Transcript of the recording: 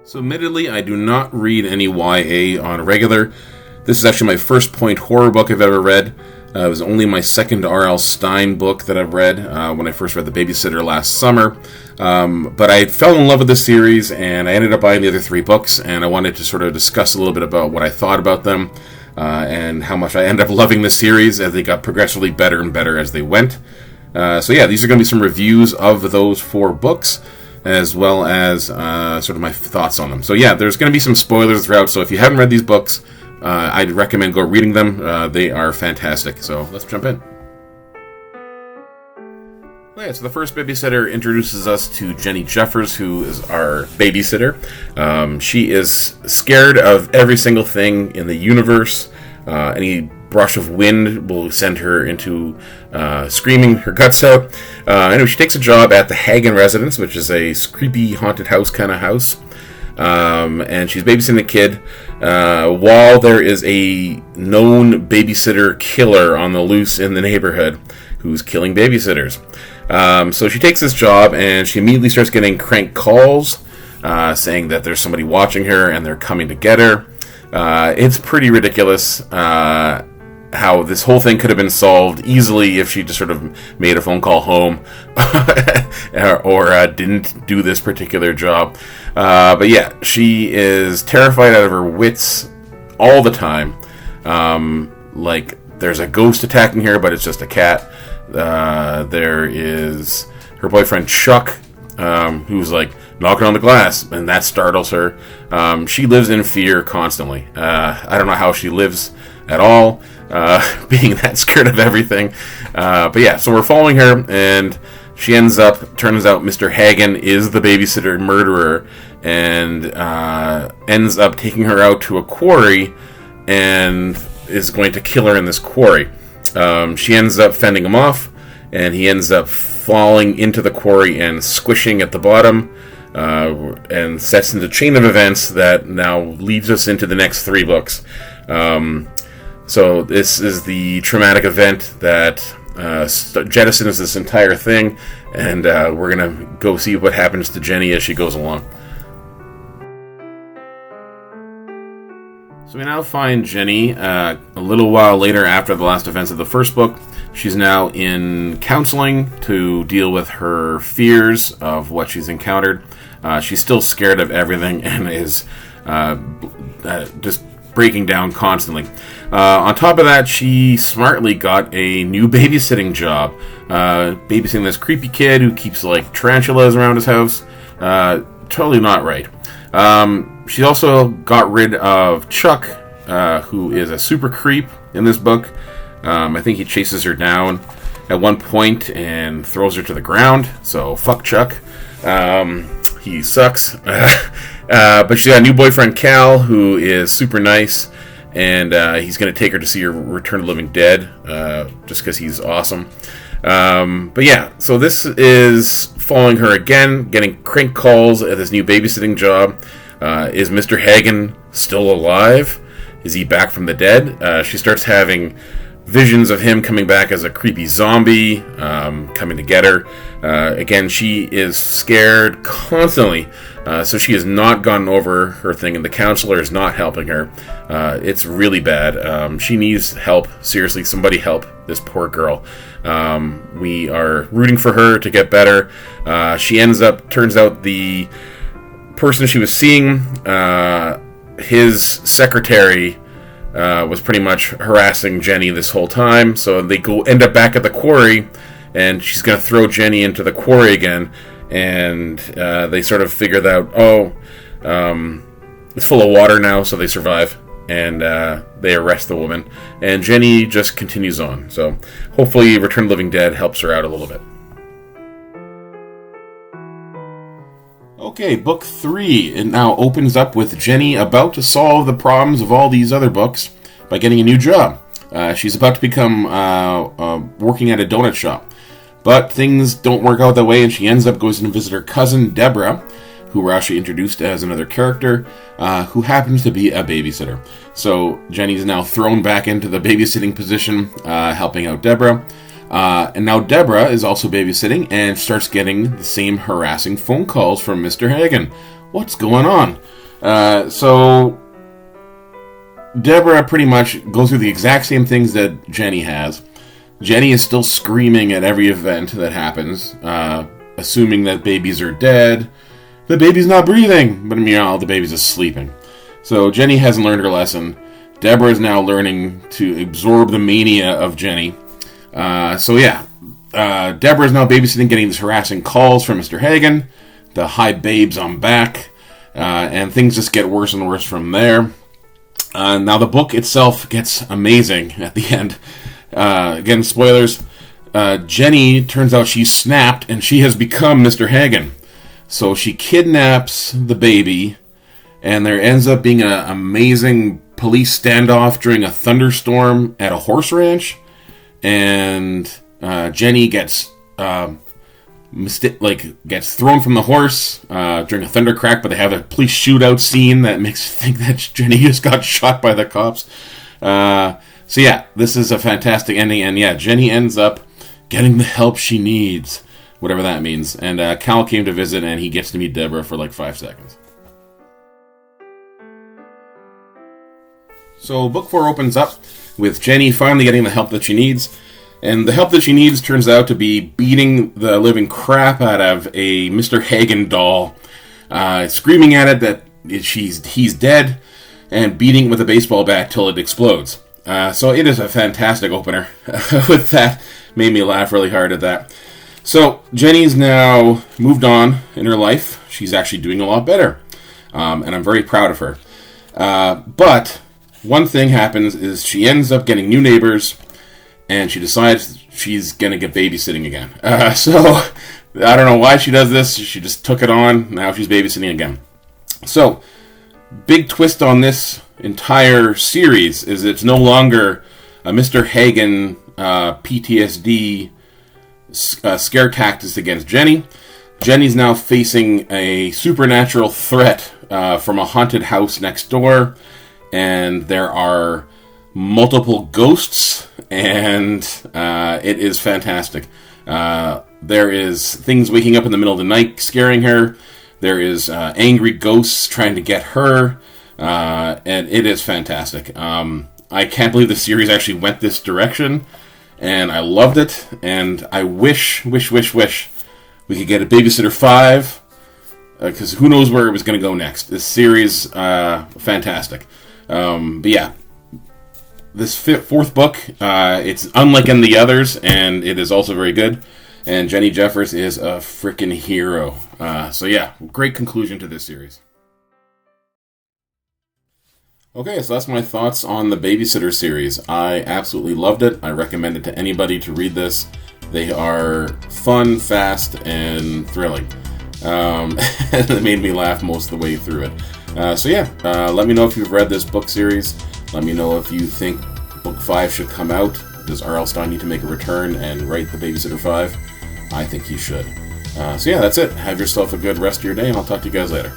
So admittedly, I do not read any YA on a regular. This is actually my first point horror book I've ever read. It was only my second R.L. Stine book that I've read when I first read The Babysitter last summer. But I fell in love with this series, and I ended up buying the other 3 books, and I wanted to sort of discuss a little bit about what I thought about them, and how much I ended up loving the series as they got progressively better and better as they went. So yeah, these are going to be some reviews of those 4 books, as well as sort of my thoughts on them. So yeah, there's going to be some spoilers throughout, so if you haven't read these books, I'd recommend go reading them. They are fantastic. So let's jump in. Okay, so the first babysitter introduces us to Jenny Jeffers, who is our babysitter. She is scared of every single thing in the universe. Any brush of wind will send her into screaming her guts out. Anyway, she takes a job at the Hagen residence, which is a creepy haunted house kind of house. And she's babysitting a kid while there is a known babysitter killer on the loose in the neighborhood who's killing babysitters. So she takes this job and she immediately starts getting crank calls saying that there's somebody watching her and they're coming to get her. It's pretty ridiculous how this whole thing could have been solved easily if she just sort of made a phone call home or didn't do this particular job. But yeah, she is terrified out of her wits all the time. Like, there's a ghost attacking her, but it's just a cat. There is her boyfriend Chuck, who's like knocking on the glass, and that startles her. She lives in fear constantly. I don't know how she lives at all, being that scared of everything. But yeah, so we're following her, and she turns out Mr. Hagen is the babysitter murderer, and ends up taking her out to a quarry, and is going to kill her in this quarry. She ends up fending him off, and he ends up falling into the quarry and squishing at the bottom, and sets into a chain of events that now leads us into the next 3 books. So this is the traumatic event that jettisons this entire thing, and we're going to go see what happens to Jenny as she goes along. So we now find Jenny a little while later after the last events of the first book. She's now in counseling to deal with her fears of what she's encountered. She's still scared of everything and is just breaking down constantly. On top of that, she smartly got a new babysitting job. Babysitting this creepy kid who keeps like tarantulas around his house. Totally not right. She also got rid of Chuck, who is a super creep in this book. I think he chases her down at one point and throws her to the ground. So fuck Chuck. He sucks. But she got a new boyfriend, Cal, who is super nice, and he's going to take her to see her Return of the Living Dead, just because he's awesome. But yeah, so this is following her again, getting crank calls at this new babysitting job. Is Mr. Hagen still alive? Is he back from the dead? She starts having visions of him coming back as a creepy zombie, coming to get her. Again, she is scared constantly, so she has not gotten over her thing, and the counselor is not helping her. It's really bad. She needs help. Seriously, somebody help this poor girl. We are rooting for her to get better. Turns out the person she was seeing, his secretary, was pretty much harassing Jenny this whole time, so they end up back at the quarry, and she's going to throw Jenny into the quarry again, and they sort of figure that, it's full of water now, so they survive, and they arrest the woman, and Jenny just continues on. So hopefully Return of the Living Dead helps her out a little bit. Okay, book 3. It now opens up with Jenny about to solve the problems of all these other books by getting a new job. She's about to become working at a donut shop. But things don't work out that way, and she ends up going to visit her cousin, Deborah, who we're actually introduced as another character, who happens to be a babysitter. So Jenny's now thrown back into the babysitting position, helping out Deborah. And now Deborah is also babysitting and starts getting the same harassing phone calls from Mr. Hagen. what's going on? So Deborah pretty much goes through the exact same things that Jenny has. Jenny is still screaming at every event that happens, assuming that babies are dead. The baby's not breathing, but meanwhile, the baby's just sleeping. So Jenny hasn't learned her lesson. Deborah is now learning to absorb the mania of Jenny. Deborah is now babysitting, getting these harassing calls from Mr. Hagen. The "hi babes, I'm back," and things just get worse and worse from there. Now the book itself gets amazing at the end. Again, spoilers. Jenny, turns out she's snapped and she has become Mr. Hagen. So she kidnaps the baby, and there ends up being an amazing police standoff during a thunderstorm at a horse ranch. And Jenny gets gets thrown from the horse during a thunder crack, but they have a police shootout scene that makes you think that Jenny just got shot by the cops. This is a fantastic ending, and Jenny ends up getting the help she needs, whatever that means. And Cal came to visit, and he gets to meet Deborah for like 5 seconds. So book 4 opens up with Jenny finally getting the help that she needs. And the help that she needs turns out to be beating the living crap out of a Mr. Hagen doll, screaming at it that he's dead, and beating it with a baseball bat till it explodes. So it is a fantastic opener. With that, made me laugh really hard at that. So Jenny's now moved on in her life. She's actually doing a lot better, and I'm very proud of her. But one thing happens is she ends up getting new neighbors, and she decides she's going to get babysitting again. So I don't know why she does this. She just took it on. Now she's babysitting again. So big twist on this entire series is it's no longer a Mr. Hagen PTSD scare tactics against Jenny. Jenny's now facing a supernatural threat from a haunted house next door, and there are multiple ghosts, and it is fantastic. There is things waking up in the middle of the night scaring her. There is angry ghosts trying to get her, and it is fantastic. I can't believe the series actually went this direction, and I loved it, and I wish we could get a Babysitter 5, because who knows where it was going to go next. This series, fantastic. This fourth book, it's unlike in the others, and it is also very good. And Jenny Jeffers is a freaking hero. Great conclusion to this series. Okay, so that's my thoughts on the Babysitter series. I absolutely loved it. I recommend it to anybody to read this. They are fun, fast, and thrilling. And it made me laugh most of the way through it. Let me know if you've read this book series. Let me know if you think Book 5 should come out. Does R.L. Stine need to make a return and write the Babysitter 5? I think he should. That's it. Have yourself a good rest of your day, and I'll talk to you guys later.